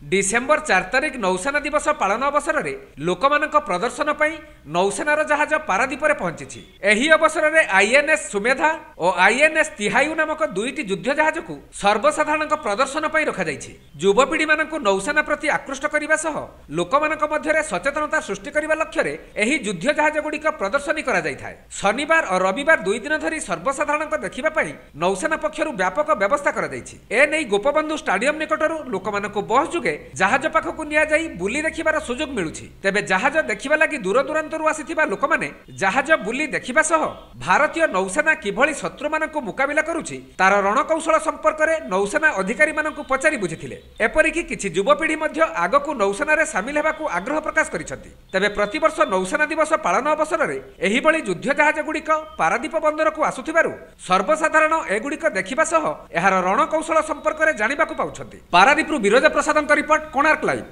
December 4 तारिख नौसेना दिवस पालन अवसर में लोकमानक प्रदर्शन पर नौसेनार जहाज पारादीपरे पहुंची। एही अवसर में आईएनएस सुमेधा और आईएनएस तिहायु नामक दुईटी युद्ध जहाज को सर्वसाधारण प्रदर्शन पर रखा। युवपीढ़ी मानक नौसेना प्रति आकृष्ट करने सह लोकमानक मध्य सचेतनता सृष्टि करने लक्ष्य में एही युद्ध जहाज गुड़िक प्रदर्शनी करा जायथाय। शनिवार और रविवार 2 दिन धरी सर्वसाधारण देखा नौसेना पक्षर व्यापक व्यवस्था करा जायछि। एने गोपबंधु स्टाडियम निकटरू लोकमानक बस जुगे जहाज पाखक निया जाई बुली देखिबार सुजोग मिलुछि। तेबे जहाज देखिबा लागि दूर दूरांतरू आसिथिबा लोकमाने जहाज बुली देखिबा सह भारतीय नौसेना किभଳି शत्रु मानकु मुकाबिला करूछि तार रणकौशल संपर्क में नौसेना अधिकारी मानकु पचारि बुझिथिले। एपरिकी किछि युवपीढ़ी मध्य आगकु नौसेना सामिल हेबाकु आग्रह प्रकाश करिसथि। तेबे प्रतिवर्ष नौसेना दिवस पालन अवसर में एही भଳି युद्ध जहाज गुड़िक पारादीप बंदर को आसुथिबारु सर्वसाधारण एगुड़िक देखिबा सह एहार रणकौशल संपर्क में जानिबाकु पाउछथि। पारादीपरु विरोध प्रसादक रिपोर्ट कोणार्क लाइव।